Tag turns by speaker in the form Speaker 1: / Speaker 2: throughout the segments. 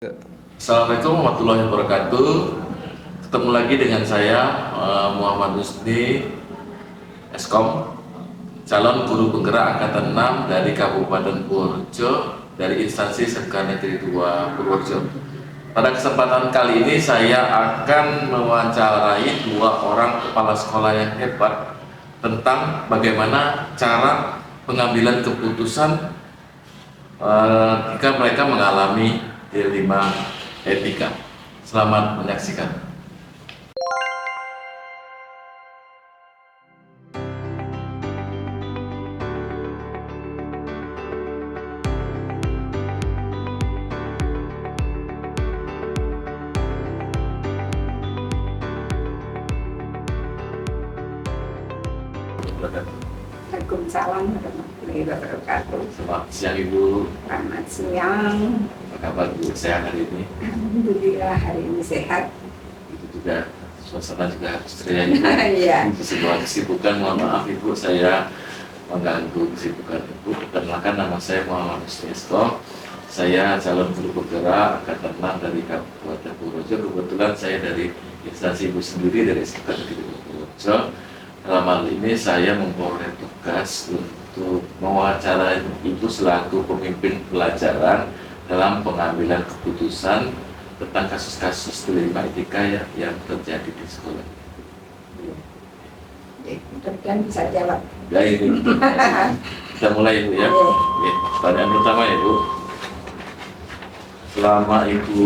Speaker 1: Assalamualaikum warahmatullahi wabarakatuh. Ketemu lagi dengan saya Muhammad Husni Eskom, calon guru penggerak angkatan 6 dari Kabupaten Purworejo dari instansi SMK Negeri 2 Purworejo. Pada kesempatan kali ini saya akan mewawancarai dua orang kepala sekolah yang hebat tentang bagaimana cara pengambilan keputusan jika mereka mengalami dilema etika. Selamat menyaksikan.
Speaker 2: Waalaikumsalam warahmatullahi wabarakatuh.
Speaker 1: Selamat siang Ibu.
Speaker 2: Selamat siang.
Speaker 1: Apa kabar Bu? Sehat hari ini?
Speaker 2: Alhamdulillah hari ini sehat.
Speaker 1: Itu juga suasana juga harus ceria Ibu.
Speaker 2: Iya.
Speaker 1: Sebuah kesibukan, mohon maaf Ibu, saya mengganggu kesibukan Ibu. Perkenalkan, nama saya Muhammad Husni Eskom. Saya calon guru penggerak angkatan 6 dari Kabupaten Purworejo. Kebetulan saya dari instansi Ibu sendiri dari SMK Negeri 2 Purworejo. Dalam hal ini saya memperoleh tugas untuk mewawancarai Ibu selaku pemimpin pelajaran dalam pengambilan keputusan tentang kasus-kasus dilema etika yang terjadi di sekolah.
Speaker 2: Mudah-mudahan bisa jawab.
Speaker 1: Ya, ini kita mulai Ibu ya. Oke, pertanyaan pertama ya Bu. Selama Ibu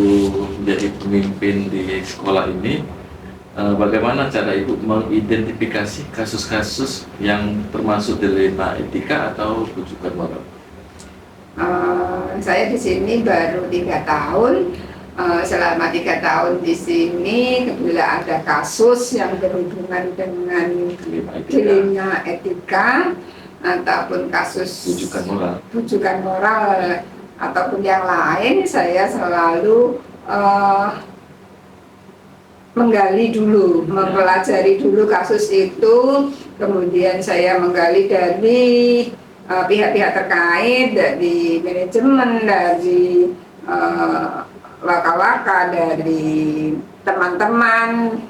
Speaker 1: menjadi pemimpin di sekolah ini, bagaimana cara Ibu mengidentifikasi kasus-kasus yang termasuk dilema etika atau rujukan moral?
Speaker 2: Saya di sini baru 3 tahun. Selama 3 tahun di sini, bila ada kasus yang berhubungan dengan dilema etika ataupun kasus rujukan moral ataupun yang lain, saya selalu menggali dulu, mempelajari dulu kasus itu, kemudian saya menggali dari pihak-pihak terkait, dari manajemen, dari waka-waka, dari teman-teman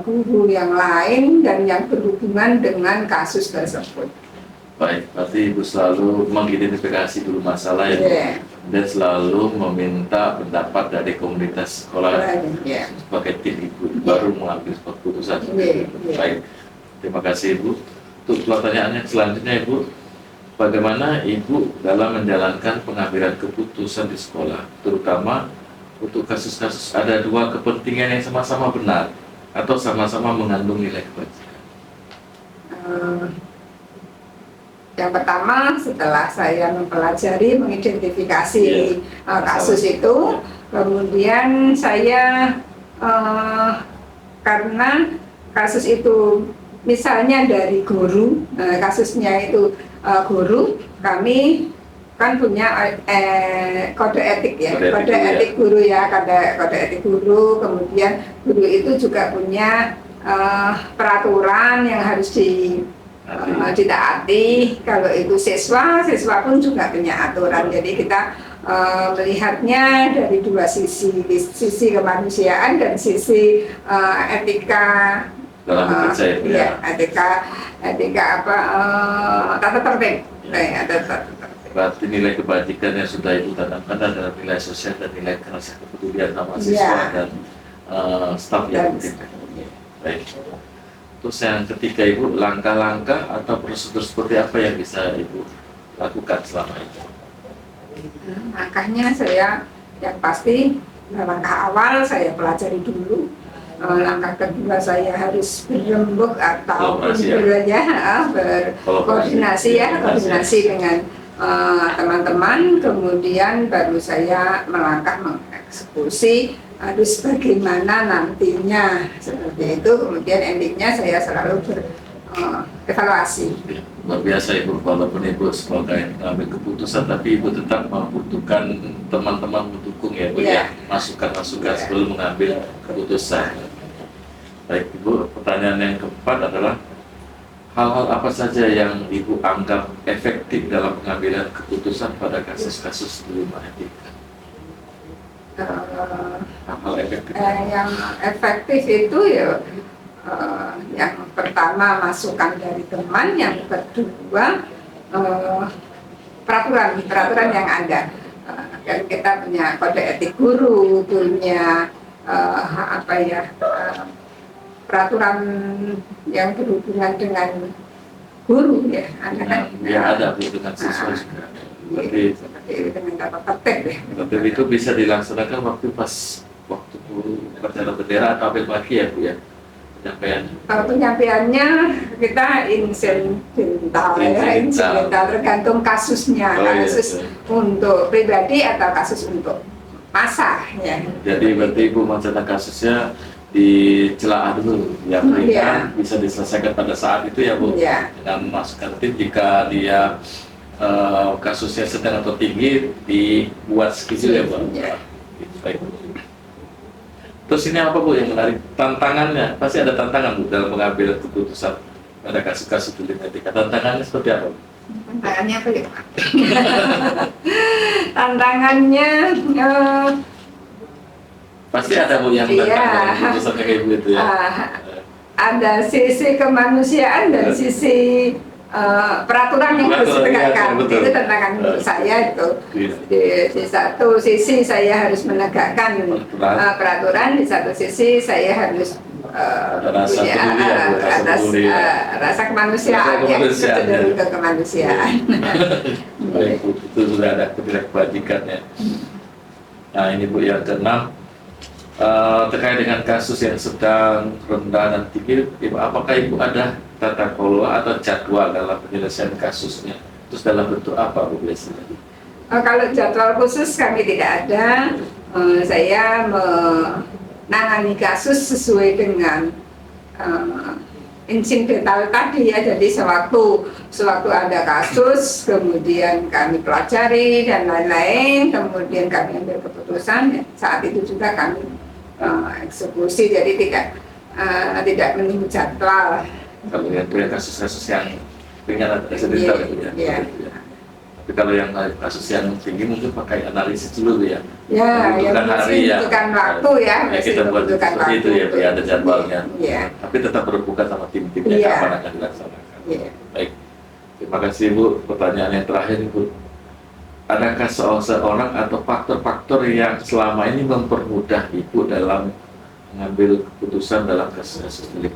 Speaker 2: guru yang lain dan yang berhubungan dengan kasus tersebut.
Speaker 1: Baik, berarti Ibu selalu mengidentifikasi dulu masalah ya, dan selalu meminta pendapat dari komunitas sekolah sebagai tim Ibu baru mengambil keputusan. Baik, terima kasih Ibu. Untuk pertanyaannya selanjutnya Ibu, bagaimana Ibu dalam menjalankan pengambilan keputusan di sekolah, terutama untuk kasus-kasus ada dua kepentingan yang sama-sama benar atau sama-sama mengandung nilai kebajikan?
Speaker 2: Yang pertama, setelah saya mempelajari, mengidentifikasi kasus itu, kemudian saya karena kasus itu misalnya dari guru, kasusnya itu guru, kami kan punya kode etik ya, kode etik guru ya, kode etik guru. Kemudian guru itu juga punya peraturan yang harus ditaati. Kalau itu siswa pun juga punya aturan. Jadi kita melihatnya dari dua sisi kemanusiaan dan sisi etika
Speaker 1: dalam bekerja ya.
Speaker 2: Etika tata tertib.
Speaker 1: Berarti nilai kebajikan yang sudah Ibu tanamkan adalah nilai sosial dan nilai rasa kepedulian sama siswa dan staf yang penting. Baik. Terus yang ketiga Ibu, langkah-langkah atau prosedur seperti apa yang bisa Ibu lakukan selama ini?
Speaker 2: Langkahnya saya yang pasti, langkah awal saya pelajari dulu. Langkah kedua saya harus berembuk atau berkoordinasi dengan teman-teman, kemudian baru saya melangkah mengeksekusi harus bagaimana nantinya seperti itu. Kemudian endingnya saya selalu berevaluasi.
Speaker 1: Luar biasa Ibu, walaupun Ibu sebagai mengambil keputusan, tapi Ibu tetap membutuhkan teman-teman mendukung ya Bu ya, masukan-masukan sebelum mengambil keputusan. Baik Ibu, pertanyaan yang keempat adalah hal-hal apa saja yang Ibu anggap efektif dalam pengambilan keputusan pada kasus-kasus dilema etika?
Speaker 2: eh,
Speaker 1: hal efektif.
Speaker 2: yang efektif itu ya yang pertama masukan dari teman, yang kedua eh, peraturan yang ada. Kan kita punya kode etik guru, punya peraturan yang berhubungan dengan guru ya, ada kan?
Speaker 1: Ya ada Bu, dengan siswa juga. Berarti
Speaker 2: Seperti itu dengan tata tertib ya.
Speaker 1: tertib itu bisa dilaksanakan waktu upacara bendera atau apa pagi ya Bu ya, penyampaian.
Speaker 2: Penyampaiannya kita insidental tergantung kasusnya,
Speaker 1: Oh, iya,
Speaker 2: kasus
Speaker 1: iya.
Speaker 2: untuk pribadi atau kasus untuk massa ya.
Speaker 1: Jadi berarti Ibu merencanakan kasusnya dicelaah dulu, yang ringan
Speaker 2: Iya.
Speaker 1: bisa diselesaikan pada saat itu ya Bu,
Speaker 2: Iya.
Speaker 1: dengan masukkan tim. Jika dia kasusnya sedang atau tinggi, dibuat schedule ya Bu.
Speaker 2: Iya.
Speaker 1: Baik. Terus ini apa Bu yang menarik? Tantangannya, pasti ada tantangan Bu dalam mengambil keputusan pada kasus-kasus delik etika. Tantangannya seperti apa Bu?
Speaker 2: Tantangannya apa ya? Tantangannya
Speaker 1: Pasti ada Bu yang
Speaker 2: Iya.
Speaker 1: tantangan keputusan kayak gitu ya.
Speaker 2: ada sisi kemanusiaan dan sisi peraturan yang harus
Speaker 1: Peraturan, iya,
Speaker 2: ditegakkan.
Speaker 1: betul.
Speaker 2: Itu tantangan menurut saya itu.
Speaker 1: Iya.
Speaker 2: Di satu sisi saya harus menegakkan peraturan, di satu sisi saya harus
Speaker 1: Rasa
Speaker 2: punya
Speaker 1: peduli ya, Bu, rasa peduli ya.
Speaker 2: rasa kemanusiaan,
Speaker 1: Rasa kemanusiaan,
Speaker 2: cenderung
Speaker 1: ya.
Speaker 2: ke kemanusiaan.
Speaker 1: Baik Bu, itu sudah ada ketidakbajikannya. Nah ini Bu yang keenam, terkait dengan kasus yang sedang, rendah dan tinggi, apakah Ibu ada tata kelola atau jadwal dalam penyelesaian kasusnya? Terus dalam bentuk apa Bu biasanya?
Speaker 2: Kalau jadwal khusus kami tidak ada. Saya menangani kasus sesuai dengan insidental tadi ya. Jadi sewaktu ada kasus, kemudian kami pelajari dan lain-lain, kemudian kami ambil keputusan. Saat itu juga kami eksekusi. Jadi tidak menunggu jadwal.
Speaker 1: Kalau yang punya kasus-kasus yang ringan atau eksidental
Speaker 2: Iya,
Speaker 1: gitu ya.
Speaker 2: iya.
Speaker 1: Seperti itu ya. Tapi kalau yang kasus yang tinggi mungkin pakai analisis dulu ya.
Speaker 2: Ya, yang
Speaker 1: Membutuhkan hari ya.
Speaker 2: membutuhkan waktu ya.
Speaker 1: Ya kita buat
Speaker 2: membutuhkan
Speaker 1: seperti itu ya,
Speaker 2: waktu.
Speaker 1: ya ada jadwalnya.
Speaker 2: Iya.
Speaker 1: Tapi tetap berbuka sama tim-timnya
Speaker 2: Iya.
Speaker 1: kapan akan dilaksanakan.
Speaker 2: Iya.
Speaker 1: Baik. Terima kasih Bu. Pertanyaan yang terakhir Bu. Adakah seorang atau faktor-faktor yang selama ini mempermudah Ibu dalam mengambil keputusan dalam kasus-kasus delik?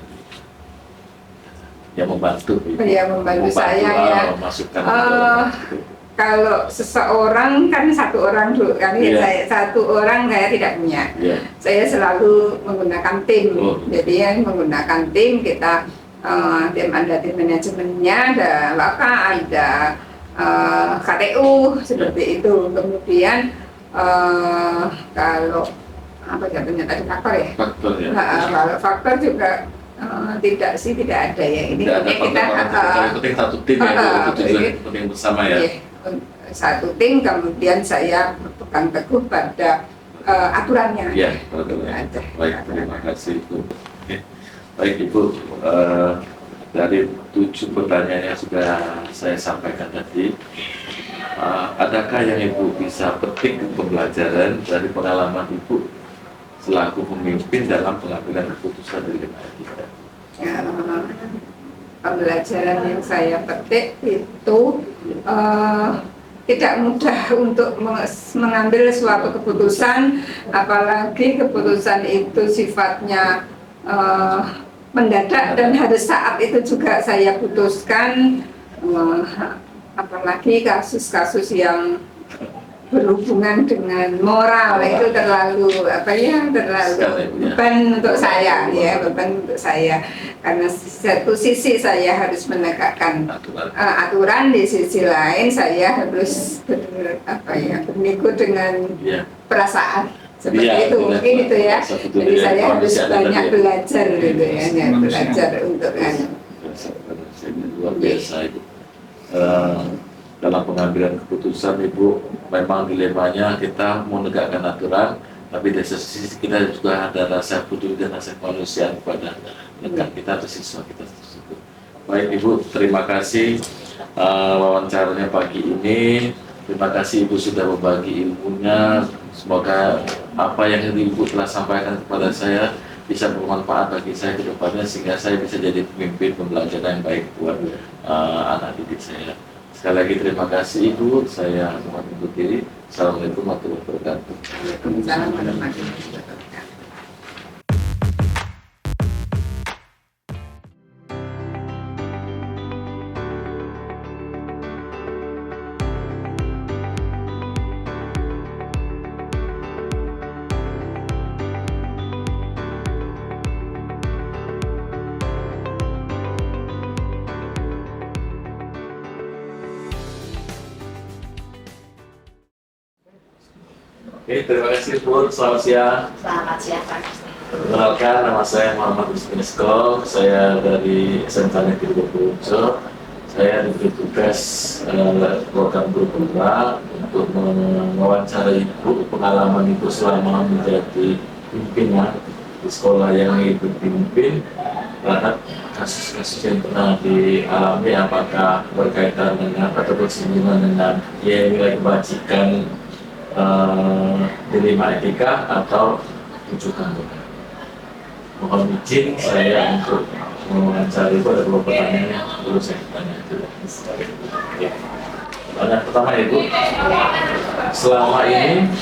Speaker 1: Yang membantu Ibu.
Speaker 2: Ya, membantu saya ya.
Speaker 1: Memasukkan
Speaker 2: Kalau seseorang kan satu orang dulu kan,
Speaker 1: Iya.
Speaker 2: satu orang saya tidak punya.
Speaker 1: ya.
Speaker 2: Saya selalu menggunakan tim.
Speaker 1: Oh.
Speaker 2: Jadi yang menggunakan tim kita tim ada tim manajemennya, ada LAKA, ada KTU seperti itu. Kemudian kalau apa jatuhnya tadi faktor ya?
Speaker 1: Faktor ya.
Speaker 2: Kalau faktor juga tidak ada ya. Ini
Speaker 1: Tidak ada
Speaker 2: kita
Speaker 1: faktor yang penting satu tim ya, Bu. Itu tujuan
Speaker 2: iya.
Speaker 1: penting bersama ya.
Speaker 2: Iya, satu tim, kemudian saya berpegang teguh pada aturannya.
Speaker 1: Iya, betul. Baik, terima kasih Ibu. Oke. Baik Ibu, dari 7 pertanyaan yang sudah saya sampaikan tadi, adakah yang Ibu bisa petik pembelajaran dari pengalaman Ibu selaku pemimpin dalam pengambilan keputusan delik etika?
Speaker 2: Pembelajaran yang saya petik itu tidak mudah untuk mengambil suatu keputusan, apalagi keputusan itu sifatnya mendadak dan harus saat itu juga saya putuskan, apalagi kasus-kasus yang berhubungan dengan moral itu terlalu beban untuk saya ya, beban untuk saya, karena satu sisi saya harus menegakkan aturan, di sisi lain saya harus bernikut dengan perasaan seperti itu, mungkin itu ya. Jadi saya harus banyak belajar gitu ya, belajar untuk
Speaker 1: luar biasa Ibu. Dalam pengambilan keputusan Ibu, memang dilemanya kita mau menegakkan aturan, tapi di sisi kita juga ada rasa peduli dan rasa kemanusiaan kepada rekan kita atau siswa kita tersebut. Baik Ibu, terima kasih wawancaranya pagi ini. Terima kasih Ibu sudah berbagi ilmunya. Semoga apa yang Ibu telah sampaikan kepada saya bisa bermanfaat bagi saya ke depannya, sehingga saya bisa jadi pemimpin pembelajaran yang baik buat anak didik saya. Sekali lagi terima kasih Ibu, saya mohon undur diri. Assalamualaikum warahmatullahi wabarakatuh.
Speaker 2: Waalaikumsalam warahmatullahi wabarakatuh.
Speaker 1: Oke, terima kasih Bu. Selamat siang.
Speaker 3: Selamat siang Pak.
Speaker 1: Perkenalkan, nama saya Muhammad Husni Eskom. Saya dari SMK Negeri Purworejo. Saya diberi tugas program guru penggerak untuk mewawancarai Ibu pengalaman Ibu selama menjadi pimpinan di sekolah yang Ibu pimpin, terhadap kasus-kasus yang pernah dialami, apakah berkaitan dengan atau bersinggungan dengan nilai kebajikan, dilema etika atau rujukan. Mohon izin saya untuk mewawancari Ibu, ada beberapa pertanyaan yang perlu saya tanya. Ya. Pertanyaan pertama Ibu, selama ini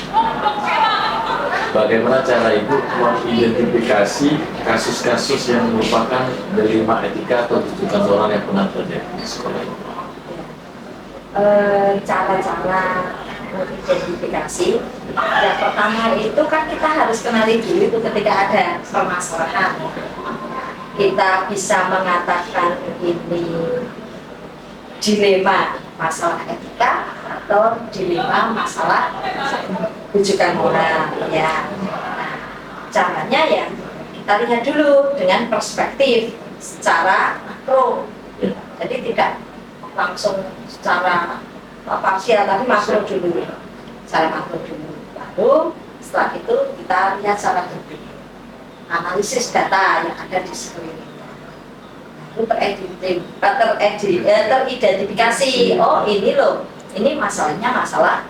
Speaker 1: bagaimana cara Ibu mengidentifikasi kasus-kasus yang merupakan dilema etika atau rujukan moral yang pernah terjadi di sekolah ini?
Speaker 3: Cara-cara identifikasi. Yang pertama itu kan kita harus kenali dulu itu ketika ada permasalahan. Kita bisa mengatakan ini dilema masalah etika atau dilema masalah rujukan moral. Ya. Nah, caranya ya kita lihat dulu dengan perspektif secara makro. Jadi tidak langsung secara parsial, tapi makro dulu, secara makro dulu. Lalu setelah itu kita lihat secara detail, analisis data yang ada di sekeliling. Lalu teridentifikasi, oh ini loh, ini masalahnya masalah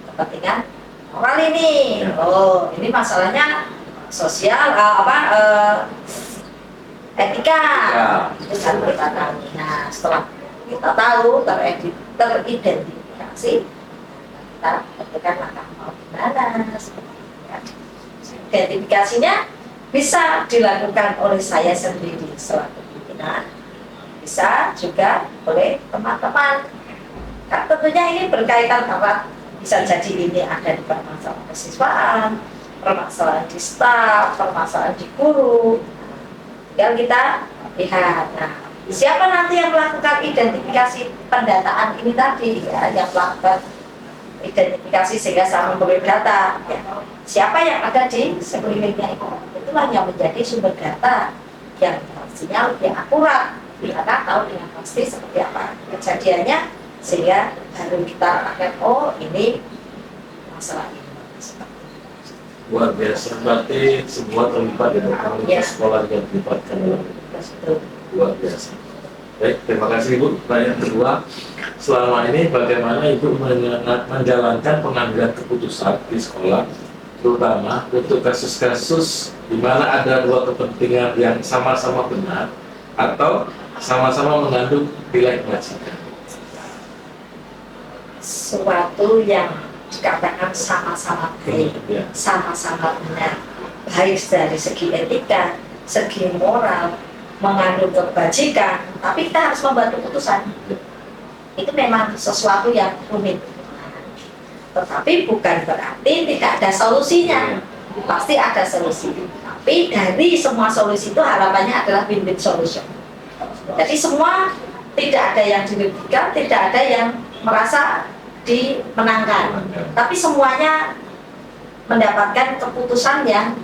Speaker 3: kepentingan moral ini. Oh ini masalahnya sosial, etika. Itu kan kita tahu. Nah setelah kita tahu teridentifikasi, kita tentukan langkah mau gimana. Identifikasinya bisa dilakukan oleh saya sendiri selaku pimpinan, bisa juga oleh teman-teman. Kan tentunya ini berkaitan erat, bisa jadi ini ada di permasalahan kesiswaan, permasalahan di staf, permasalahan di guru. Tinggal kita lihat. Nah, siapa nanti yang melakukan identifikasi pendataan ini tadi, ya, yang melakukan identifikasi sehingga sama memperoleh data, ya. Siapa yang ada di sekelilingnya itu, itulah yang menjadi sumber data yang pastinya lebih akurat, karena tahu dengan pasti seperti apa kejadiannya, sehingga baru kita akan, oh ini masalah ini.
Speaker 1: Luar biasa, berarti semua terlibat di dalam sekolah yang dilibatkan dalam itu. Luar biasa. Baik, terima kasih Ibu. Pertanyaan kedua, selama ini bagaimana Ibu menjalankan pengambilan keputusan di sekolah, terutama untuk kasus-kasus di mana ada dua kepentingan yang sama-sama benar atau sama-sama mengandung nilai kebajikan?
Speaker 3: Suatu yang dikatakan sama-sama baik, sama-sama benar, baik dari segi etika, segi moral, mengandung kebajikan, tapi kita harus membuat keputusan. Itu memang sesuatu yang rumit, tetapi bukan berarti tidak ada solusinya. Pasti ada solusi, tapi dari semua solusi itu harapannya adalah win-win solution. Jadi semua, tidak ada yang dirugikan, tidak ada yang merasa dimenangkan, tapi semuanya mendapatkan keputusan yang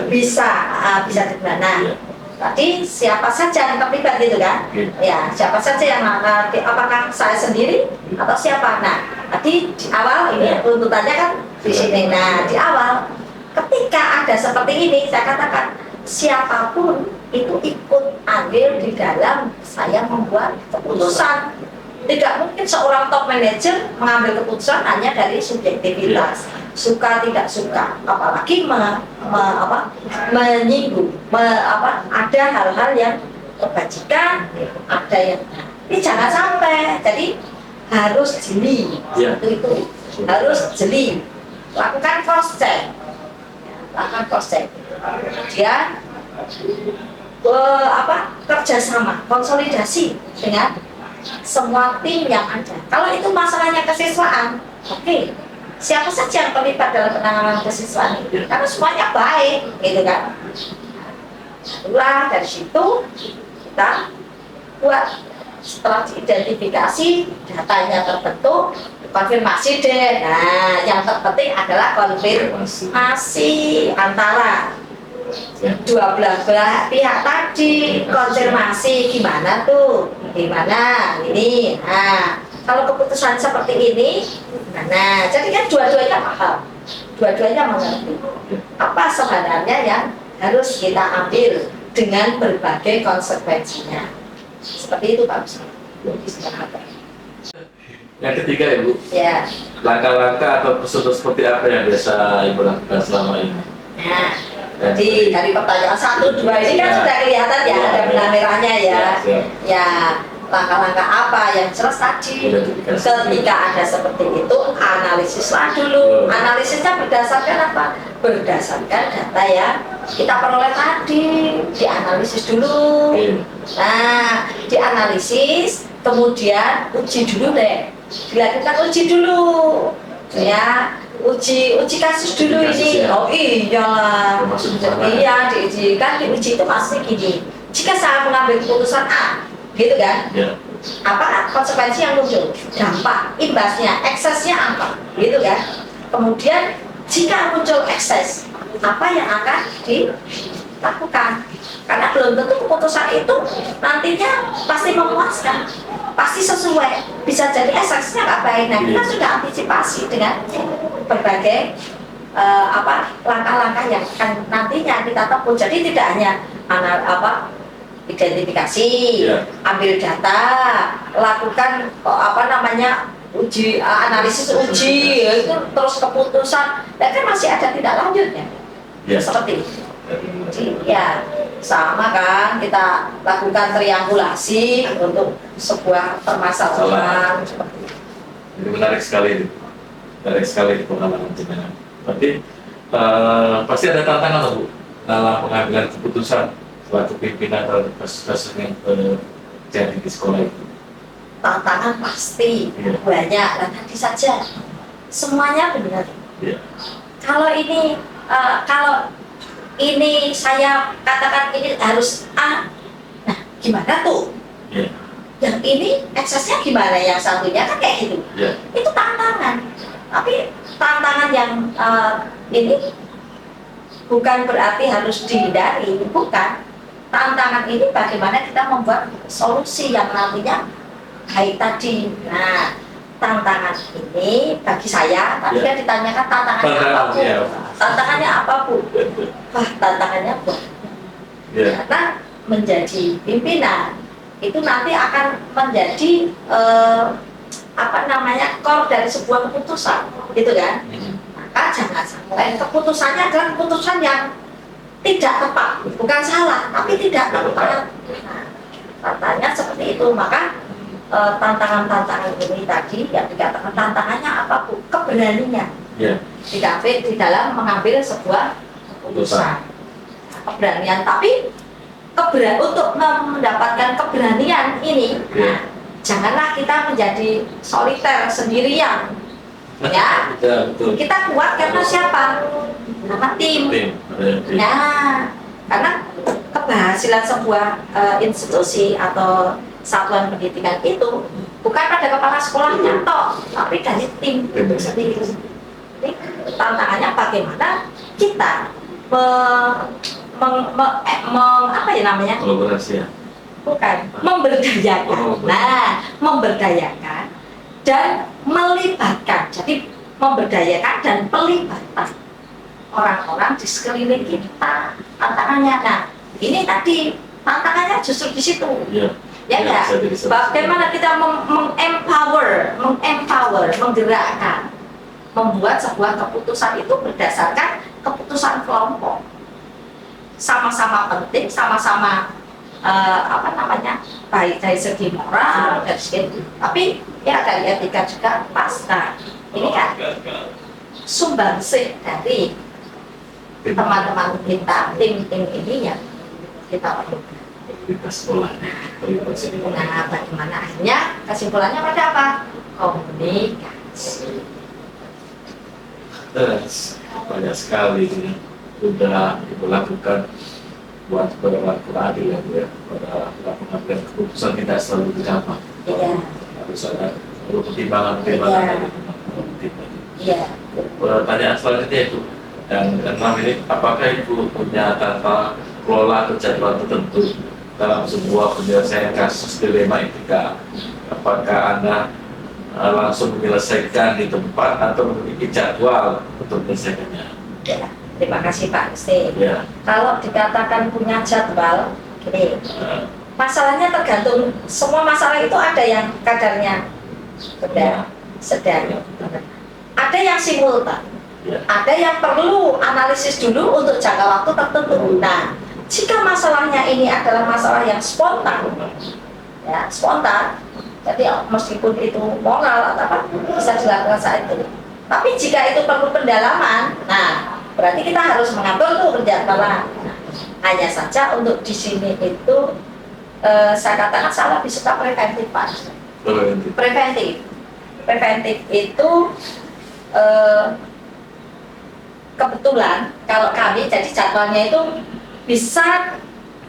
Speaker 3: bisa digunakan. Tadi siapa saja yang terlibat gitu kan? Ya, siapa saja yang apakah saya sendiri atau siapa? Nah, tadi di awal ini tuntutannya kan di sini. Nah, di awal ketika ada seperti ini, saya katakan siapapun itu ikut andil di dalam saya membuat keputusan. Tidak mungkin seorang top manager mengambil keputusan hanya dari subjektivitas. suka tidak suka, apalagi menyinggung, ada hal-hal yang kebajikan, ada yang ini jangan sampai, jadi harus jeli, itu harus jeli, lakukan cross check, kemudian kerjasama, konsolidasi dengan semua tim yang ada. Kalau itu masalahnya kesiswaan, oke, siapa saja yang terlibat dalam penanganan kesiswaan itu, karena semuanya baik, gitu kan. Itulah dari situ kita buat, setelah diidentifikasi, datanya terbentuk, konfirmasi deh. Nah, yang terpenting adalah konfirmasi antara dua belah pihak tadi, konfirmasi gimana tuh, gimana ini. Nah, kalau keputusan seperti ini, nah, jadi kan dua-duanya paham, dua-duanya mengerti apa sebenarnya yang harus kita ambil dengan berbagai konsekuensinya. Seperti itu Pak Ustaz.
Speaker 1: Yang ketiga ya Bu,
Speaker 3: Ya.
Speaker 1: langkah-langkah atau prosedur seperti apa yang biasa Ibu lakukan selama ini?
Speaker 3: Nah, jadi dari pertanyaan 1, 2 ini kan sudah kelihatan ya, ada benang merahnya ya. Ya, langkah-langkah apa yang jelas tadi. Ketika ada seperti itu, analisislah dulu. Analisisnya berdasarkan apa? Berdasarkan data yang kita peroleh tadi, dianalisis dulu. Nah, dianalisis, kemudian uji dulu deh. Dilakukan uji dulu, ya. Uji kasus dulu ini. Oh iyalah. Iya, diuji itu maksudnya gini. Jika saya mengambil keputusan A, gitu kan? Apa konsekuensi yang muncul? Dampak, imbasnya, eksesnya apa? Gitu kan? Kemudian jika muncul ekses, apa yang akan dilakukan? Karena belum tentu keputusan itu nantinya pasti memuaskan, pasti sesuai, bisa jadi eksesnya nggak baik. Nah, kita sudah antisipasi dengan berbagai langkah-langkah yang akan nantinya kita tempuh. Jadi tidak hanya identifikasi, ambil data, lakukan uji, analisis uji, itu terus keputusan, dan kan masih ada tindak lanjutnya, seperti itu. Jadi ya sama kan, kita lakukan triangulasi untuk sebuah permasalahan seperti itu.
Speaker 1: Ini menarik sekali pengalaman jenengan. Berarti pasti ada tantangan Bu dalam pengambilan keputusan suatu pimpinan atau kasus yang terjadi di sekolah itu.
Speaker 3: Tantangan pasti banyak, dan tadi saja semuanya benar. Kalau ini saya katakan ini harus A, nah gimana tuh? Yang ini eksesnya gimana, yang satunya kan kayak gitu. Itu tantangan. Tapi tantangan yang ini bukan berarti harus dihindari, bukan. Tantangan ini bagaimana kita membuat solusi yang nantinya baik tadi. Nah, tantangan ini bagi saya, tadi kan ditanyakan tantangannya apa Bu? Tantangannya apa Bu? Wah, tantangannya Bu. Karena menjadi pimpinan itu nanti akan menjadi core dari sebuah keputusan, gitu kan? Maka jangan sampai keputusannya adalah keputusan yang tidak tepat, bukan salah, tapi tidak tepat. Nah, tantangannya seperti itu. Maka tantangan-tantangan ini tadi yang dikatakan tantangannya apa Bu? Keberanian. Di dalam mengambil sebuah keputusan. Keberanian, tapi untuk mendapatkan keberanian ini, nah, janganlah kita menjadi soliter sendirian. Ya, kita kuat karena siapa? Karena tim. Nah, karena keberhasilan sebuah institusi atau satuan pendidikan itu bukan pada kepala sekolahnya toh, tapi dari tim itu sendiri. Jadi tantangannya bagaimana kita
Speaker 1: kolaborasi ya?
Speaker 3: Bukan, memberdayakan. Nah, memberdayakan dan melibatkan. Jadi memberdayakan dan pelibatan orang-orang di sekeliling kita. Tantangannya, nah ini tadi tantangannya justru di situ. Ya enggak? Bagaimana kita mengempower, menggerakkan, membuat sebuah keputusan itu berdasarkan keputusan kelompok. Sama-sama penting, sama-sama baik dari segi moral, dari segi, tapi ya dari etika juga pas. Nah, ini kan sumbangsih dari teman-teman kita, tim ini yang kita perlukan. Nah, bagaimana akhirnya kesimpulannya pada apa? Komunikasi.
Speaker 1: Banyak sekali ini sudah dilakukan buat berlaku adil ya, pada pengambilan keputusan tidak selalu dicapai.
Speaker 3: Iya.
Speaker 1: Harus ada pertimbangan-pertimbangan dari teman-teman.
Speaker 3: Iya.
Speaker 1: Pertanyaan selanjutnya itu yang keenam ini, apakah Ibu punya tata kelola atau jadwal tertentu dalam sebuah penyelesaian kasus dilema etika? Apakah Anda langsung menyelesaikan di tempat atau memiliki jadwal untuk menyelesaikannya?
Speaker 3: Ya, terima kasih Pak Gusti.
Speaker 1: Ya.
Speaker 3: Kalau dikatakan punya jadwal, gini, masalahnya tergantung. Semua masalah itu ada yang kadarnya rendah, sedang, ada yang simultan, ada yang perlu analisis dulu untuk jangka waktu tertentu. Nah, jika masalahnya ini adalah masalah yang spontan, ya spontan, jadi meskipun itu moral atau apa bisa dilakukan saat itu. Tapi jika itu perlu pendalaman, nah berarti kita harus mengatur tuh penjadwalan. Hanya saja untuk di sini itu saya katakan salah disebut preventif Pak. Preventif itu kebetulan kalau kami jadi jadwalnya itu bisa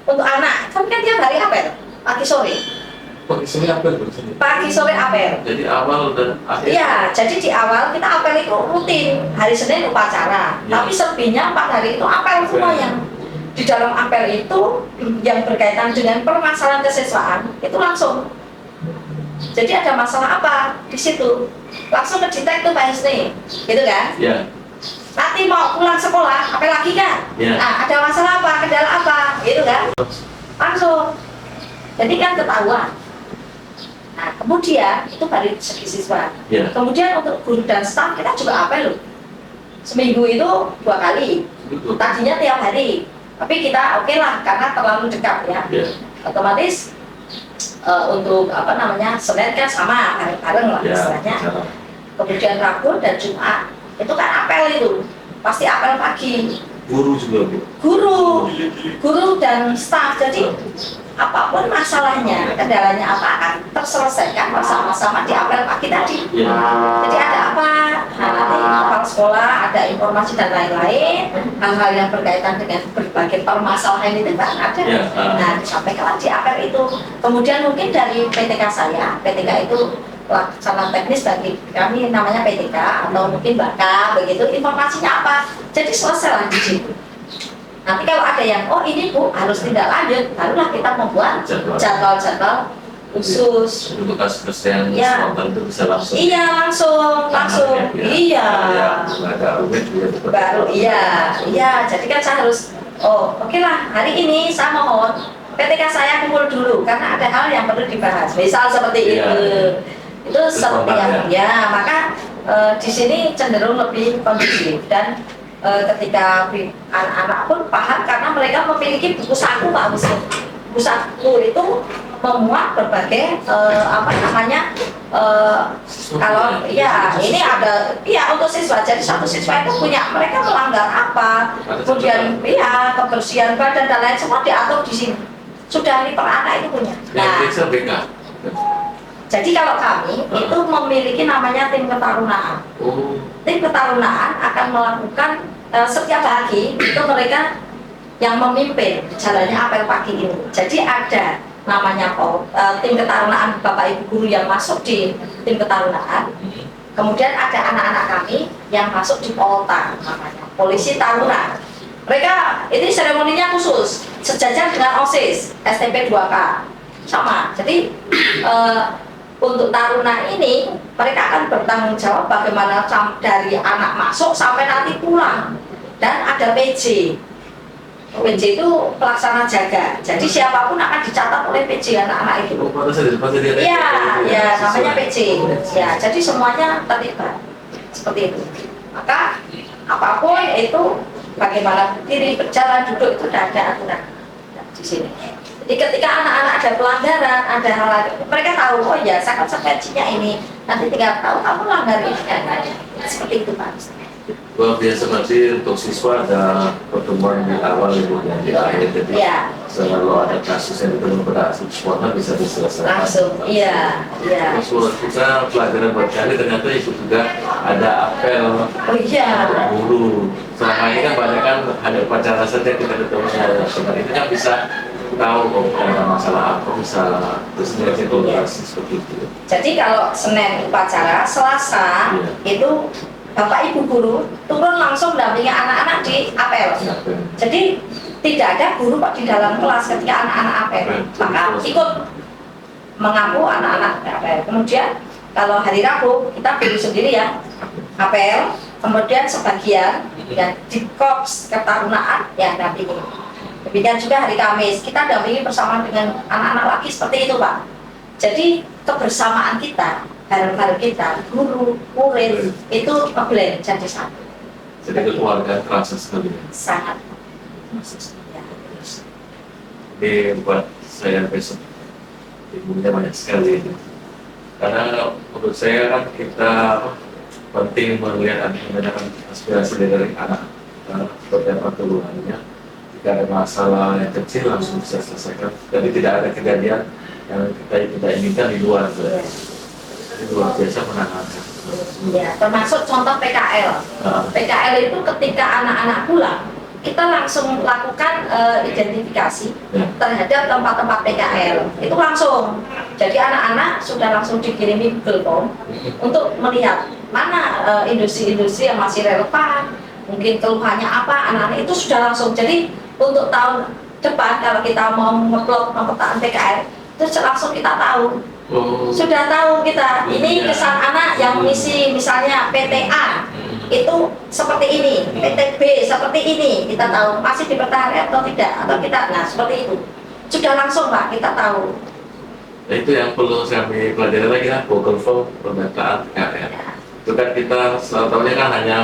Speaker 3: untuk anak, kan tiap hari apel, pagi sore.
Speaker 1: Pagi sore apel.
Speaker 3: Pagi sore apel.
Speaker 1: Jadi awal dan akhir.
Speaker 3: Iya, jadi di awal kita apel itu rutin, hari Senin upacara, tapi selebihnya 4 hari itu apel semuanya. Di dalam apel itu yang berkaitan dengan permasalahan kesiswaan itu langsung. Jadi ada masalah apa di situ, langsung kedetek tuh Pak Husni, gitu kan?
Speaker 1: Iya.
Speaker 3: Nanti mau pulang sekolah, apel lagi kan?
Speaker 1: Ya.
Speaker 3: Nah, ada masalah apa, kendala apa, gitu kan? Langsung. Jadi kan ketahuan. Nah, kemudian itu dari segi siswa.
Speaker 1: Ya.
Speaker 3: Kemudian untuk guru dan staf kita juga apel loh. Seminggu itu 2 kali. Tadinya tiap hari. Tapi kita oke lah karena terlalu dekat ya.
Speaker 1: Ya.
Speaker 3: Otomatis untuk Senin kan sama bareng lah
Speaker 1: Ya.
Speaker 3: istilahnya. Kemudian Rabu dan Jumat itu kan apel itu. Pasti apel pagi.
Speaker 1: Guru juga Bu.
Speaker 3: Guru dan staf. Jadi apapun masalahnya, kendalanya apa akan terselesaikan bersama-sama di apel pagi tadi.
Speaker 1: Ya.
Speaker 3: Jadi ada apa? Nah, nanti kepala sekolah ada informasi dan lain-lain, hal-hal yang berkaitan dengan berbagai permasalahan itu kan ada.
Speaker 1: Ya.
Speaker 3: Nah, disampaikan di apel itu. Kemudian mungkin dari PTK saya, PTK itu pelaksana teknis bagi kami namanya PTK atau mungkin BAKA begitu, informasinya apa? Jadi selesai lah di situ. Nanti kalau ada yang, oh ini Bu harus tindak lanjut, barulah kita membuat jadwal-jadwal khusus.
Speaker 1: Untuk kasus yang
Speaker 3: Ya.
Speaker 1: spontan itu bisa langsung.
Speaker 3: Iya langsung, iya.
Speaker 1: Agak rumit ya.
Speaker 3: Baru iya. Jadi kan saya harus, oke lah hari ini saya mohon PTK saya kumpul dulu karena ada hal yang perlu dibahas. Misal seperti
Speaker 1: Iya.
Speaker 3: itu seperti yang ya. Maka di sini cenderung lebih kondusif dan ketika anak-anak pun paham karena mereka memiliki buku saku Pak Musi. Buku saku itu memuat berbagai kalau ya ini ada untuk siswa, jadi satu siswa itu punya mereka melanggar apa, kemudian kebersihan badan dan lain semua diatur di sini, sudah ini per anak itu punya. Nah, jadi kalau kami itu memiliki namanya tim ketarunaan. Tim ketarunaan akan melakukan setiap hari itu mereka yang memimpin jalannya apel pagi ini. Jadi ada namanya tim ketarunaan Bapak Ibu guru yang masuk di tim ketarunaan. Kemudian ada anak-anak kami yang masuk di Polta namanya Polisi Taruna. Mereka ini seremoninya khusus sejajar dengan OSIS STP 2K sama. Jadi untuk taruna ini mereka akan bertanggung jawab bagaimana dari anak masuk sampai nanti pulang, dan ada PJ. PJ itu pelaksana jaga. Jadi siapapun akan dicatat oleh PJ anak-anak itu. Iya, namanya PJ. Ya, jadi semuanya terlibat seperti itu. Maka apapun itu bagaimana berdiri, berjalan, duduk itu sudah ada aturan di sini. Jadi ketika anak-anak ada pelanggaran, ada hal lain, mereka tahu, oh ya konsekuensinya ini, nanti tinggal tahu kamu langgar ini kan, seperti itu Pak.
Speaker 1: Luar biasa, berarti untuk siswa ada pertemuan di awal dan di akhir, jadi
Speaker 3: Ya,
Speaker 1: selalu ada kasus yang belum berhasil sempurna bisa diselesaikan
Speaker 3: langsung, iya.
Speaker 1: Terus menurut kita pelajaran buat kali ternyata itu juga ada apel
Speaker 3: Oh iya.
Speaker 1: guru. Selama ini kan banyak kan ada upacara saja kita ketemu sebenarnya itu kan bisa tahu kalau ada masalah apa bisa bersinergi kolaborasi seperti itu.
Speaker 3: Jadi kalau Senin upacara, Selasa
Speaker 1: Iya.
Speaker 3: itu Bapak Ibu guru turun langsung mendampingi anak-anak di apel. Jadi tidak ada guru Pak di dalam kelas ketika anak-anak apel. Maka ikut mengaku anak-anak apel. Kemudian kalau hari Rabu kita guru sendiri ya apel. Kemudian sebagian ya di korps ketarunaan ya dampingi. Demikian juga hari Kamis kita dampingi bersama dengan anak-anak lagi seperti itu Pak. Jadi kebersamaan kita, bareng-bareng kita, guru, murid itu ngeblend jadi satu.
Speaker 1: Jadi keluarga terasa sekali.
Speaker 3: Sangat. Ya.
Speaker 1: Ini buat saya besok ilmunya banyak sekali. Karena menurut saya kan kita penting melihat mendengarkan aspirasi dari anak seperti apa keluhannya. Jika ada masalah yang kecil langsung bisa selesaikan. Jadi tidak ada kejadian yang kita tidak inginkan di luar. Ini luar biasa menangani.
Speaker 3: Ya, termasuk contoh PKL. PKL itu ketika anak-anak pulang, kita langsung lakukan identifikasi terhadap tempat-tempat PKL. Itu langsung. Jadi anak-anak sudah langsung dikirimi Google Form untuk melihat mana industri-industri yang masih relevan, mungkin keluhannya apa, anak-anak itu sudah langsung. Jadi untuk tahun depan kalau kita mau ngeplot pemetaan PKL, itu langsung kita tahu. Sudah tahu kita, ini kesan anak yang mengisi misalnya PTA itu seperti ini, PTB seperti ini, kita tahu masih dipertahankan atau tidak, atau kita, nah seperti itu sudah langsung Pak kita tahu.
Speaker 1: Nah, itu yang perlu kami pelajari lagi lah, Google Form pemetaan PKL. Itu kan kita selalu tahunya kan hanya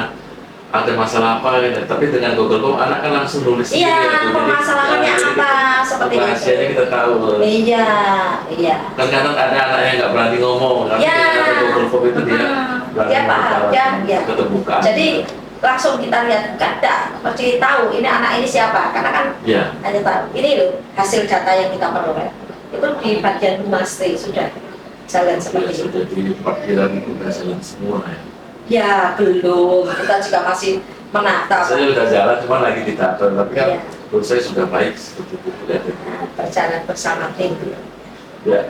Speaker 1: ada masalah apa gitu. Tapi dengan Google Form anak kan langsung nulis
Speaker 3: Iya,
Speaker 1: sendiri,
Speaker 3: permasalahannya apa seperti itu.
Speaker 1: rahasianya kita tahu.
Speaker 3: Iya, iya.
Speaker 1: Kan kadang ada anak yang nggak berani ngomong, tapi
Speaker 3: Ya.
Speaker 1: dengan ada Google Form itu dia berani
Speaker 3: Ya, Pak.
Speaker 1: ngomong,
Speaker 3: Ya.
Speaker 1: keterbuka.
Speaker 3: Jadi langsung kita lihat, kada pasti tahu ini anak ini siapa, karena kan
Speaker 1: Ya.
Speaker 3: hanya tahu ini loh hasil data yang kita peroleh itu di bagian Mastri sudah jalan seperti itu.
Speaker 1: Sudah di parkiran itu sudah jalan semua ya.
Speaker 3: Ya belum, kita juga masih menata.
Speaker 1: Saya sudah jalan, cuma lagi ditata, tapi kan
Speaker 3: Iya.
Speaker 1: menurut saya sudah baik seperti itu.
Speaker 3: Berjalan bersama tim.
Speaker 1: Ya,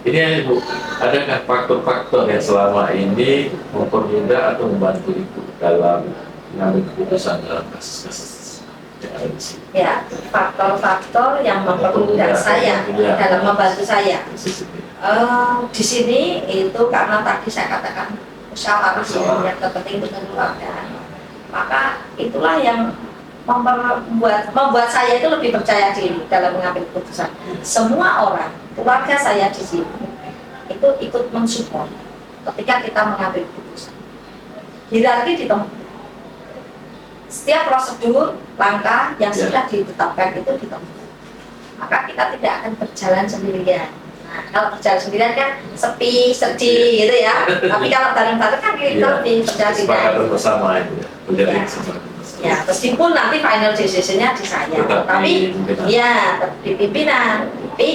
Speaker 1: ini ya Ibu, adakah faktor-faktor yang selama ini mempermudah atau membantu Ibu dalam mengambil keputusan dalam kasus-kasus yang ada di sini?
Speaker 3: Ya, faktor-faktor yang mempermudah saya dalam membantu saya. Di sini itu karena tadi saya katakan musyawarah yang terpenting dengan keluarga. Maka itulah yang membuat saya itu lebih percaya diri dalam mengambil keputusan. Semua orang, keluarga saya di sini itu ikut mensupport ketika kita mengambil keputusan. Hierarki ditempuh. Setiap prosedur, langkah yang sudah ditetapkan itu ditempuh. Maka kita tidak akan berjalan sendirian. Nah, kalau berjalan sendirian kan sepi, sedih gitu ya. Tapi kalau bareng-bareng kan kita lebih percaya diri.
Speaker 1: Kesepakatan bersama itu ya. Menjadi
Speaker 3: Ya.
Speaker 1: kesepakatan bersama.
Speaker 3: Ya, meskipun nanti final decision-nya di saya, tapi ya tetap di pimpinan. Tapi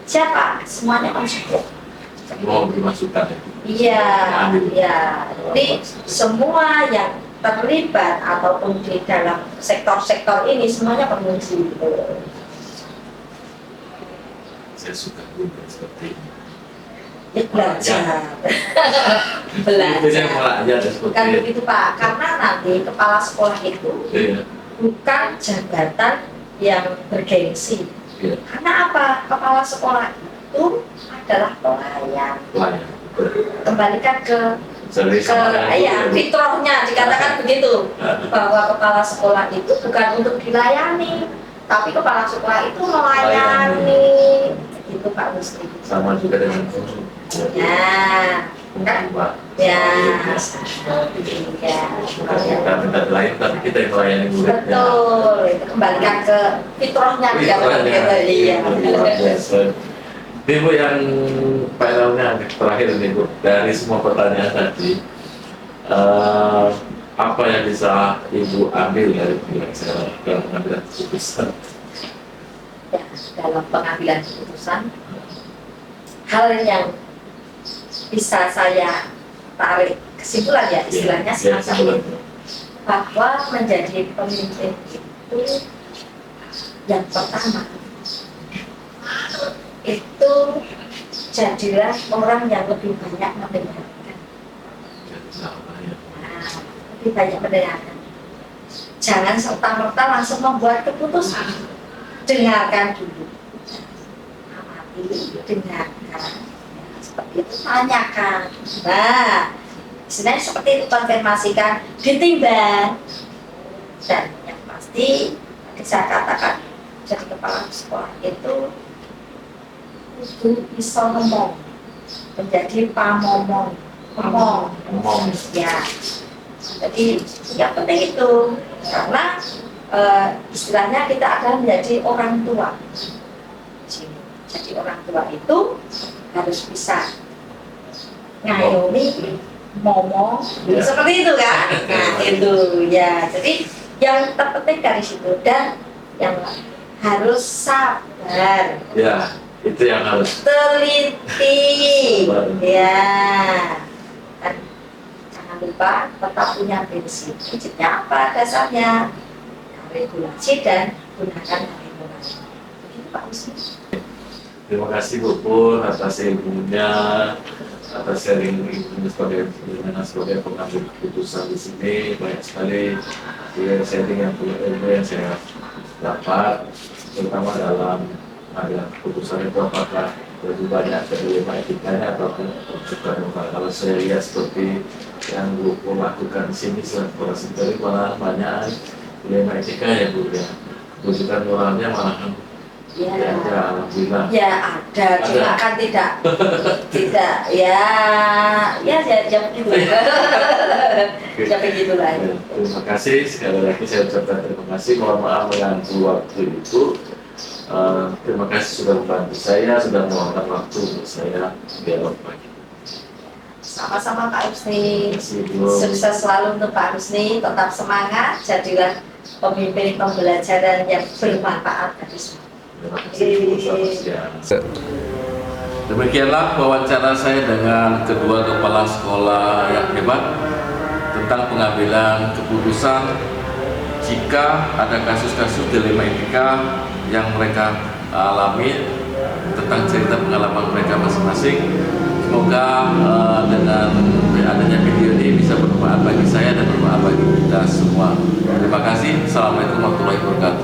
Speaker 3: siapa? Semuanya mensupport.
Speaker 1: Mau beri masukan ya.
Speaker 3: Iya, iya. Jadi semua yang terlibat ataupun di dalam sektor-sektor ini semuanya berfungsi.
Speaker 1: Saya suka juga seperti ini.
Speaker 3: Ya belajar.
Speaker 1: Itu yang
Speaker 3: Belajar.
Speaker 1: belajar seperti
Speaker 3: Kan
Speaker 1: itu.
Speaker 3: begitu Pak, karena nanti kepala sekolah itu
Speaker 1: Iya.
Speaker 3: bukan jabatan yang bergengsi.
Speaker 1: Iya.
Speaker 3: Karena apa? Kepala sekolah itu adalah pelayan.
Speaker 1: Pelayan.
Speaker 3: Kembalikan ke
Speaker 1: Jadi sama
Speaker 3: ya fitrahnya dikatakan begitu, bahwa kepala sekolah itu bukan untuk dilayani, tapi kepala sekolah itu melayani. Itu Pak Mustri.
Speaker 1: sama juga dengan guru.
Speaker 3: Ya, Kan?
Speaker 1: Mbak.
Speaker 3: Ya,
Speaker 1: Iya.
Speaker 3: ya.
Speaker 1: Bukan kita minta lain, tapi kita yang melayani muridnya.
Speaker 3: Betul, itu kembalikan ke fitrahnya dia. Iya.
Speaker 1: Luar biasa. Ini Bu yang finalnya terakhir nih Bu, dari semua pertanyaan tadi, apa yang bisa Ibu ambil dari penjelasan dalam pengambilan keputusan?
Speaker 3: Ya, dalam pengambilan keputusan, hal yang bisa saya tarik kesimpulan ya istilahnya
Speaker 1: Ya,
Speaker 3: semacam
Speaker 1: kesimpulan.
Speaker 3: itu, bahwa menjadi pemimpin itu yang pertama itu jadilah orang yang lebih banyak mendengarkan. Nah, lebih banyak mendengarkan. Jangan serta-merta langsung membuat keputusan. Dengarkan dulu. Amati, dengarkan. Seperti itu, tanyakan. Nah, istilahnya seperti itu, konfirmasikan, ditimbang. Dan yang pasti, tadi saya katakan, jadi kepala sekolah itu bisa ngomong, menjadi pamomong, ngomong, ya. Jadi yang penting itu karena istilahnya kita akan menjadi orang tua. Jadi orang tua itu harus bisa ngayomi, ngomong,
Speaker 1: Ya.
Speaker 3: seperti itu kan? Nah itu ya. Jadi yang terpenting dari situ dan yang harus sabar.
Speaker 1: Ya, itu yang harus.
Speaker 3: Teliti,
Speaker 1: Sabar.
Speaker 3: ya. Dan jangan lupa tetap punya prinsip. Prinsipnya apa dasarnya? Regulasi dan gunakan regulasi. Begitu Pak Usni.
Speaker 1: Terima kasih Bu Pur atas ilmunya, atas sharing ilmunya sebagai pengambil keputusan di sini. Banyak sekali sharing yang punya ilmu yang saya dapat, terutama dalam pengambilan keputusan itu apakah lebih banyak ke dilema etikanya ataupun juga kalau saya lihat seperti yang Bu Pur lakukan di sini setelah sendiri malah banyak dilema etika ya Bu ya. Wujudkan moralnya malah
Speaker 3: Ya,
Speaker 1: alhamdulillah.
Speaker 3: ya ada, cuma kan tidak, ya begitu. Ya begitulah.
Speaker 1: Terima kasih sekali lagi saya ucapkan terima kasih. Mohon maaf mengganggu waktu itu. Terima kasih sudah membantu saya, sudah meluangkan waktu untuk saya dialog pagi.
Speaker 3: Sama-sama Pak Husni.
Speaker 1: Terima kasih Bu.
Speaker 3: Sukses selalu untuk Pak Husni, tetap semangat, jadilah pemimpin pembelajaran yang bermanfaat bagi semua.
Speaker 1: Terima kasih Bu. Selamat siang. Demikianlah wawancara saya dengan kedua kepala sekolah yang hebat tentang pengambilan keputusan jika ada kasus-kasus dilema etika yang mereka alami, tentang cerita pengalaman mereka masing-masing. Semoga dengan adanya video ini bisa bermanfaat bagi saya dan bermanfaat bagi kita semua. Terima kasih. Assalamualaikum warahmatullahi wabarakatuh.